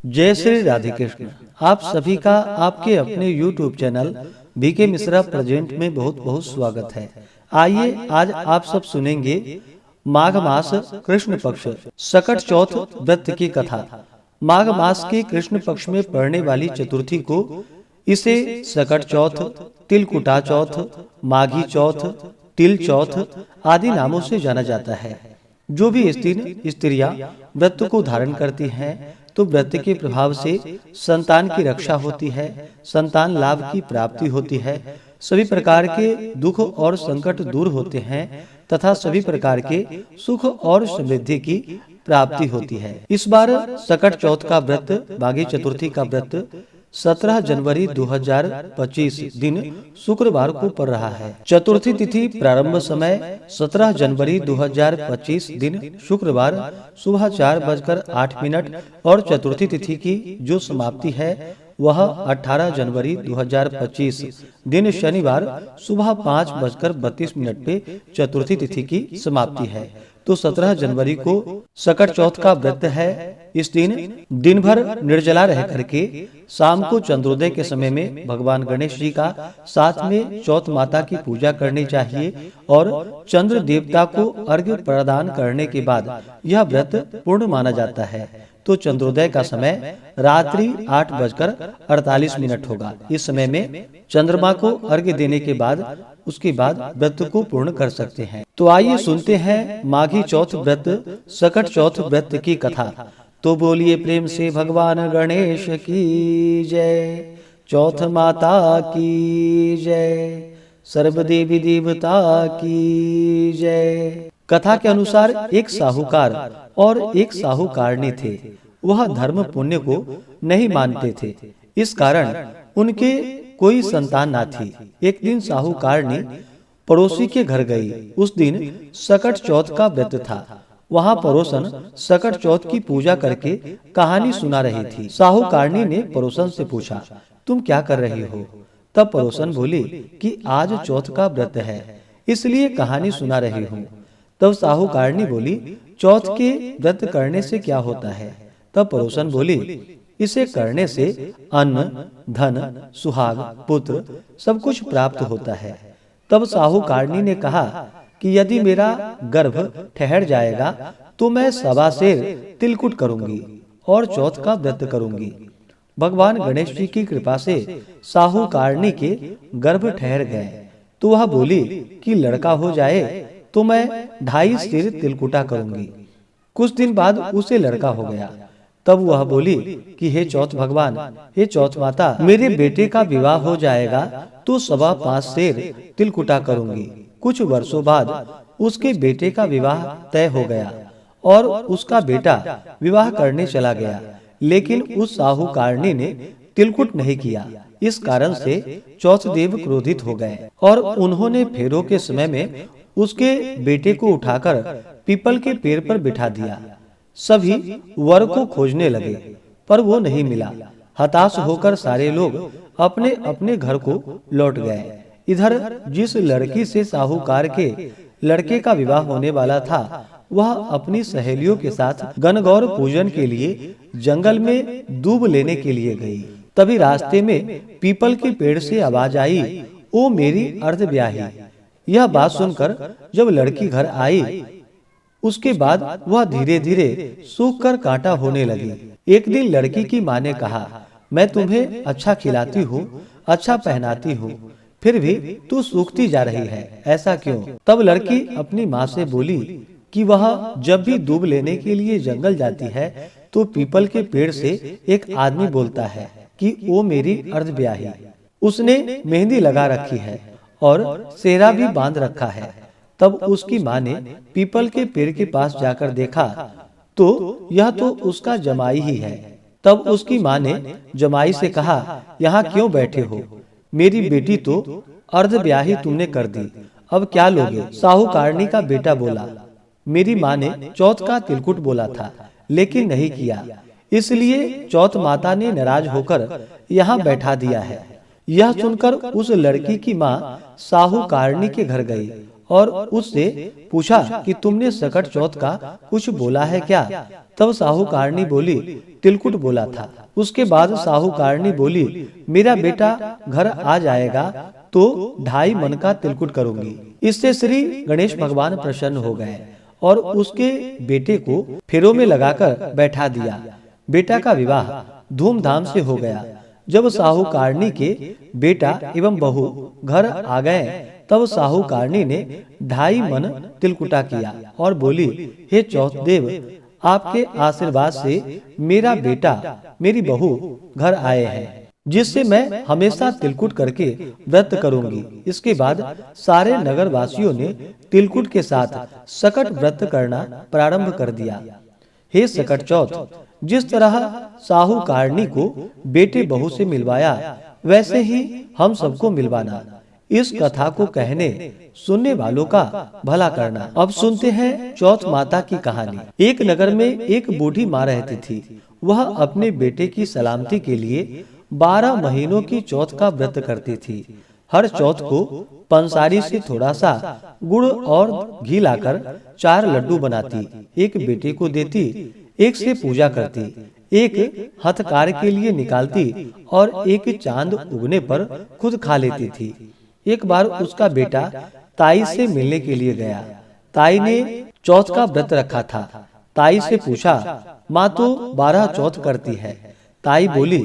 जय श्री राधे कृष्ण। आप सभी का आपके अपने YouTube channel BK Mishra present में बहुत बहुत स्वागत है। आइए आज आप सब सुनेंगे माघ मास कृष्ण पक्ष सकट चौथ व्रत की कथा। माघ मास के कृष्ण पक्ष में पड़ने वाली चतुर्थी को इसे सकट चौथ, तिलकुटा चौथ, माघी चौथ, तिल चौथ आदि नामों से जाना जाता है। जो भी स्त्रियां व्रत को धारण करती हैं तो व्रत के प्रभाव से संतान की रक्षा होती है, संतान लाभ की प्राप्ति होती है, सभी प्रकार के दुख और संकट दूर होते हैं तथा सभी प्रकार के सुख और समृद्धि की प्राप्ति होती है। इस बार सकट चौथ का व्रत माघी चतुर्थी का व्रत 17 जनवरी 2025 दिन शुक्रवार को पड़ रहा है। चतुर्थी तिथि प्रारंभ समय 17 जनवरी 2025 दिन शुक्रवार सुबह 4:08 और चतुर्थी तिथि की जो समाप्ति है वह 18 जनवरी 2025 दिन शनिवार सुबह 5:32 पे चतुर्थी तिथि की समाप्ति है। तो 17 जनवरी को सकट चौथ का व्रत है। इस दिन भर निर्जला रह करके शाम को चंद्रोदय के समय में भगवान गणेश जी का साथ में चौथ माता की पूजा करनी चाहिए और चंद्र देवता को अर्घ्य प्रदान करने के बाद यह व्रत पूर्ण माना जाता है। तो चंद्रोदय का समय रात्रि 8:48 होगा। इस समय में चंद्रमा को अर्घ्य देने के बाद उसके बाद व्रत को पूर्ण कर सकते हैं। तो आइए सुनते हैं माघी चौथ व्रत सकट चौथ व्रत की कथा। तो बोलिए प्रेम से भगवान गणेश की जय, चौथ माता की जय, सर्वदेवी देवता की जय। कथा के अनुसार एक साहूकार और एक साहूकारनी थे। वह धर्म पुण्य को नहीं मानते थे, इस कारण उनके कोई संतान ना थी। एक दिन साहूकारनी पड़ोसी के घर गई। उस दिन सकट चौथ का व्रत था। वहाँ पड़ोसन सकट चौथ की पूजा करके कहानी सुना रही थी। साहूकारनी ने पड़ोसन से पूछा, तुम क्या कर रही हो? तब पड़ोसन बोली कि आज चौथ का व्रत है, इसलिए कहानी सुना रही हूँ। तब साहूकारनी बोली, चौथ के व्रत करने से क्या होता है? तब पड़ोसन बोली, इसे करने से अन्न, धन, सुहाग, पुत्र सब कुछ प्राप्त होता है। तब साहूकारनी ने कहा कि यदि मेरा गर्भ ठहर जाएगा तो मैं 1.25 सेर तिलकुट करूंगी और चौथ का व्रत करूंगी। भगवान गणेश जी की कृपा से साहूकारनी के गर्भ ठहर गए। तो वह बोली कि लड़का हो जाए तो मैं 2.5 सेर तिलकुटा करूंगी। कुछ दिन बाद उसे लड़का हो गया। तब वह बोली कि हे चौथ भगवान, हे चौथ माता, मेरे बेटे का विवाह हो जाएगा तो 5.25 सेर तिलकुटा करूंगी। कुछ वर्षों बाद उसके बेटे का विवाह तय हो गया और उसका बेटा विवाह करने चला गया, लेकिन उस साहूकारनी ने तिलकुट नहीं किया। इस कारण से चौथ देव क्रोधित हो गए और उन्होंने फेरों के समय में उसके बेटे को उठाकर पीपल के पेड़ पर बिठा दिया। सभी वर को खोजने लगे पर वो नहीं मिला। हताश होकर सारे लोग अपने अपने घर को लौट गए। इधर जिस लड़की से साहूकार के लड़के का विवाह होने वाला था वह अपनी सहेलियों के साथ गणगौर पूजन के लिए जंगल में दूब लेने के लिए गई। तभी रास्ते में पीपल के पेड़ से आवाज आई, ओ मेरी अर्धब्याही। यह बात सुनकर जब लड़की घर आई उसके बाद वह धीरे धीरे सूख कर कांटा होने लगी। एक दिन लड़की की माँ ने कहा, मैं तुम्हें अच्छा खिलाती हूँ, अच्छा पहनाती हूँ, फिर भी तू सूखती जा रही है, ऐसा क्यों? तब लड़की अपनी माँ से बोली कि वह जब भी दूब लेने के लिए जंगल जाती है तो पीपल के पेड़ से एक आदमी बोलता है कि ओ मेरी अर्धब्याही। उसने मेहंदी लगा रखी है और सेहरा भी बांध रखा है। तब उसकी माँ ने पीपल के पेड़ के पास जाकर देखा तो यह तो उसका जमाई ही है। तब उसकी माँ ने जमाई से कहा, यहाँ क्यों बैठे हो? मेरी बेटी तो अर्धब्याही तुमने कर दी, अब क्या लोगे? साहूकारनी का बेटा बोला, मेरी माँ ने चौथ का तिलकुट बोला था लेकिन नहीं किया, इसलिए चौथ माता ने नाराज होकर यहाँ बैठा दिया है। यह सुनकर उस लड़की की माँ साहूकारनी के घर गई और उससे पूछा कि तुमने सकट चौथ का कुछ बोला है क्या? तब साहूकारनी बोली, तिलकुट बोला था। उसके बाद साहूकारनी बोली, मेरा बेटा घर आ जाएगा तो 2.5 मन का तिलकुट करूंगी। इससे श्री गणेश भगवान प्रसन्न हो गए और उसके बेटे को फेरों में लगाकर बैठा दिया। बेटा का विवाह धूमधाम से हो गया। जब साहूकारनी के बेटा एवं बहू घर आ गए तब साहूकारनी ने 2.5 मन तिलकुटा किया और बोली, हे चौथ देव, आपके आशीर्वाद से मेरा बेटा मेरी बहू घर आए हैं, जिससे मैं हमेशा तिलकुट करके व्रत करूंगी। इसके बाद सारे नगर वासियों ने तिलकुट के साथ सकट व्रत करना प्रारंभ कर दिया। हे सकट चौथ, जिस तरह साहूकारनी को बेटे बहू से मिलवाया वैसे ही हम सबको मिलवाना। इस कथा को कहने सुनने वालों का भला करना। अब सुनते हैं चौथ माता की कहानी। एक नगर में एक बूढ़ी माँ रहती थी। वह अपने बेटे की सलामती के लिए 12 महीनों की चौथ का व्रत करती थी। हर चौथ को पंसारी से थोड़ा सा गुड़ और घी लाकर 4 लड्डू बनाती, एक बेटे को देती, एक से पूजा करती, एक हथकार के लिए निकालती और एक चांद उगने पर खुद खा लेती थी। एक बार उसका बेटा ताई से मिलने के लिए गया। ताई ने चौथ का व्रत रखा था। ताई से पूछा, माँ तो 12 चौथ करती है। ताई बोली,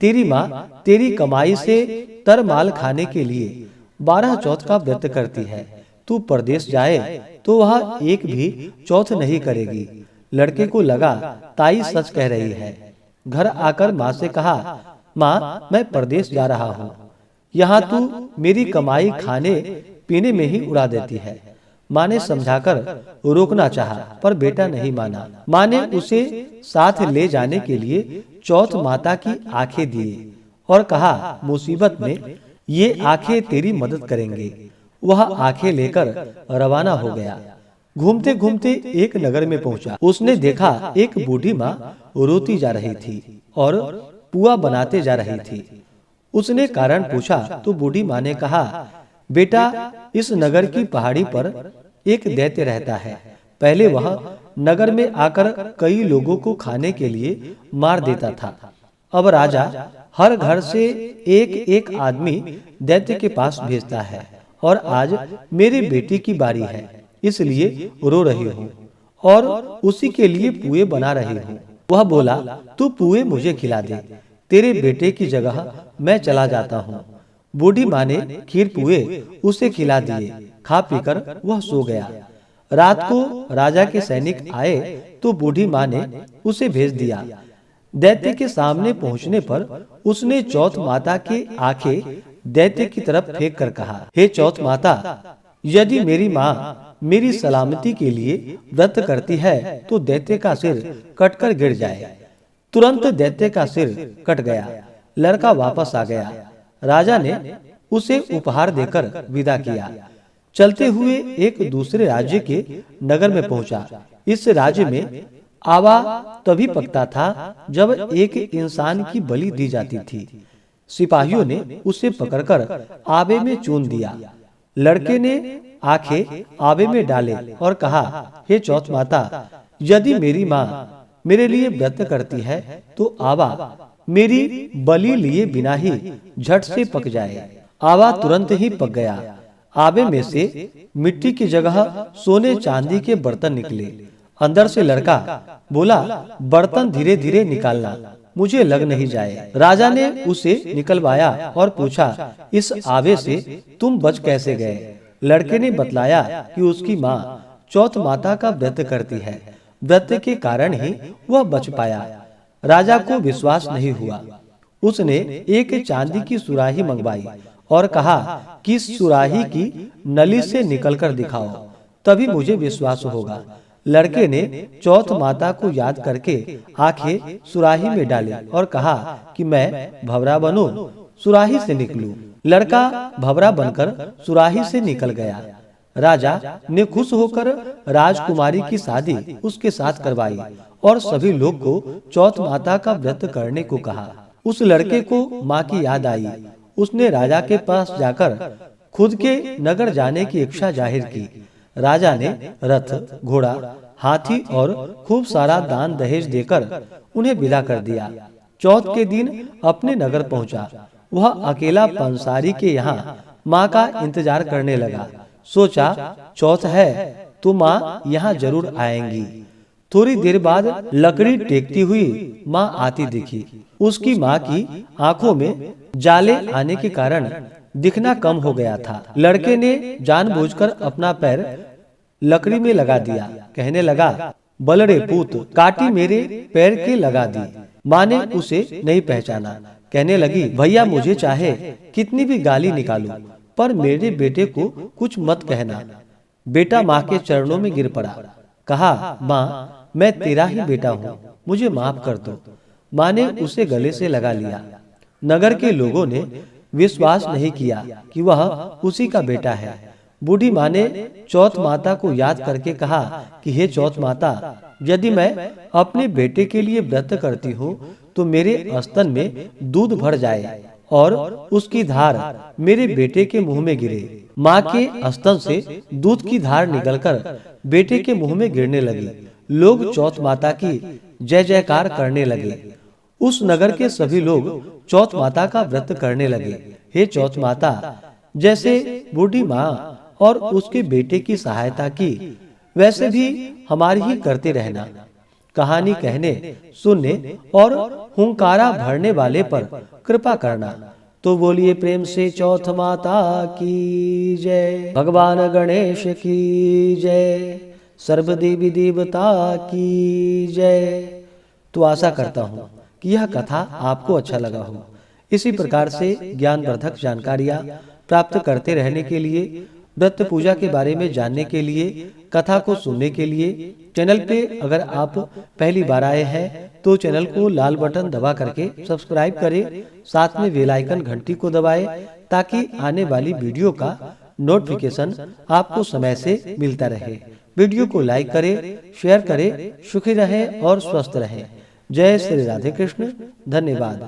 तेरी माँ तेरी कमाई से तरमाल खाने के लिए 12 चौथ का व्रत करती है। तू परदेश जाए तो वह एक भी चौथ नहीं करेगी। लड़के को लगा ताई सच कह रही है। घर आकर माँ से कहा, माँ मैं परदेश जा रहा हूँ, यहाँ तू मेरी कमाई खाने पीने में ही उड़ा देती है। माँ ने समझाकर रोकना चाहा पर बेटा नहीं माना। माँ ने उसे साथ ले जाने के लिए चौथ माता की आंखें दिए और कहा, मुसीबत में ये आंखें तेरी मदद करेंगे। वह आंखें लेकर रवाना हो गया। घूमते घूमते एक नगर में पहुंचा। उसने देखा एक बूढ़ी माँ रोती जा रही थी और पुआ बनाते जा रही थी। उसने कारण पूछा तो बूढ़ी माँ ने कहा, बेटा इस नगर की पहाड़ी पर एक दैत्य रहता है। पहले वह नगर में आकर कई लोगों को खाने के लिए मार देता था। अब राजा हर घर से एक एक आदमी दैत्य के पास भेजता है और आज मेरे बेटी की बारी है, इसलिए रो रही हूँ और उसी के लिए पुए बना रही हूँ। वह बोला, तू पुए मुझे खिला दे, तेरे बेटे की जगह मैं चला जाता हूँ। बूढ़ी माँ ने खीर पुए उसे खिला दिए। खा पीकर वह सो गया। रात को राजा के सैनिक आए तो बूढ़ी माँ ने उसे भेज दिया। दैत्य के सामने पहुँचने पर उसने चौथ माता की आंखें दैत्य की तरफ फेंक कर कहा, हे चौथ माता, यदि मेरी माँ मेरी सलामती के लिए व्रत करती है तो दैत्य का सिर कटकर गिर जाए। तुरंत दैत्य का सिर कट गया। लड़का वापस आ गया। राजा ने उसे उपहार देकर विदा किया। चलते हुए एक दूसरे राज्य के नगर में पहुंचा। इस राज्य में आवा तभी पकता था जब एक इंसान की बलि दी जाती थी। सिपाहियों ने उसे पकड़कर आबे में चून दिया। लड़के ने आंखें आबे में डाले और कहा, हे चौथ माता, यदि मेरी माँ मेरे लिए व्रत करती है तो आवा मेरी बलि लिए बिना ही झट से पक जाए। आवा तुरंत ही पक गया। आबे में से मिट्टी की जगह सोने चांदी के बर्तन निकले। अंदर से लड़का बोला, बर्तन धीरे धीरे निकालना, मुझे लग नहीं जाए। राजा ने उसे निकलवाया और पूछा, इस आबे से तुम बच कैसे गए? लड़के ने बतलाया कि उसकी माँ चौथ माता का व्रत करती है, व्रत के कारण ही वह बच पाया। राजा को विश्वास नहीं हुआ। उसने एक चांदी की सुराही मंगवाई और कहा कि सुराही की नली से निकलकर दिखाओ, तभी मुझे विश्वास होगा। लड़के ने चौथ माता को याद करके आंखें सुराही में डाली और कहा कि मैं भंवरा बनूं, सुराही से निकलूं। लड़का भंवरा बनकर सुराही से निकल गया। राजा ने खुश होकर राजकुमारी की शादी उसके साथ करवाई और सभी लोग को चौथ माता का व्रत करने को कहा। उस लड़के को माँ की याद आई। उसने राजा के पास जाकर खुद के नगर जाने की इच्छा जाहिर की। राजा ने रथ, घोड़ा, हाथी और खूब सारा दान दहेज देकर उन्हें विदा कर दिया। चौथ के दिन अपने नगर पहुंचा। वह अकेला पंसारी के यहाँ माँ का इंतजार करने लगा। सोचा चौथ है तो माँ यहाँ जरूर आएंगी। थोड़ी देर बाद लकड़ी टेकती हुई माँ आती दिखी। उसकी माँ की आंखों में जाले आने के कारण दिखना कम हो गया था। लड़के ने जानबूझकर अपना पैर लकड़ी में लगा दिया। कहने लगा, बलरे पूत, काटी मेरे पैर के लगा दी। माँ ने उसे नहीं पहचाना। कहने लगी, भैया मुझे चाहे कितनी भी गाली निकालूं, पर मेरे बेटे को कुछ मत कहना। बेटा माँ के चरणों में गिर पड़ा। कहा, माँ मैं तेरा ही बेटा हूँ, मुझे माफ कर दो। माँ ने उसे गले से लगा लिया। नगर के लोगों ने विश्वास नहीं किया कि वह उसी का बेटा है। बूढ़ी माँ ने चौथ माता को याद करके कहा कि हे चौथ माता, यदि मैं अपने बेटे के लिए व्रत करती हूँ तो मेरे स्तन में दूध भर जाए और उसकी धार मेरे बेटे के मुंह में गिरे। माँ के स्तन से दूध की धार निकलकर बेटे के मुंह में गिरने लगी। लोग चौथ माता की जय जयकार करने लगे। उस नगर के सभी लोग चौथ माता का व्रत करने लगे। हे चौथ माता, जैसे बूढ़ी माँ और उसके बेटे की सहायता की, वैसे भी हमारी ही करते रहना। कहानी कहने, सुनने और हुंकारा भरने वाले पर कृपा करना। तो बोलिए प्रेम से चौथ माता की जय। भगवान गणेश की जय। सर्व देवी देवता की जय। तो आशा करता हूँ कि यह कथा आपको अच्छा लगा हो। इसी प्रकार से ज्ञानवर्धक जानकारियाँ प्राप्त करते रहने के लिए, व्रत पूजा के बारे में जानने के लिए, कथा को सुनने के लिए चैनल पे अगर आप पहली बार आए हैं तो चैनल को लाल बटन दबा करके सब्सक्राइब करें। साथ में बेल आइकन घंटी को दबाएं ताकि आने वाली वीडियो का नोटिफिकेशन आपको समय से मिलता रहे। वीडियो को लाइक करें, शेयर करें। सुखी रहें और स्वस्थ रहें। जय श्री राधे कृष्ण। धन्यवाद।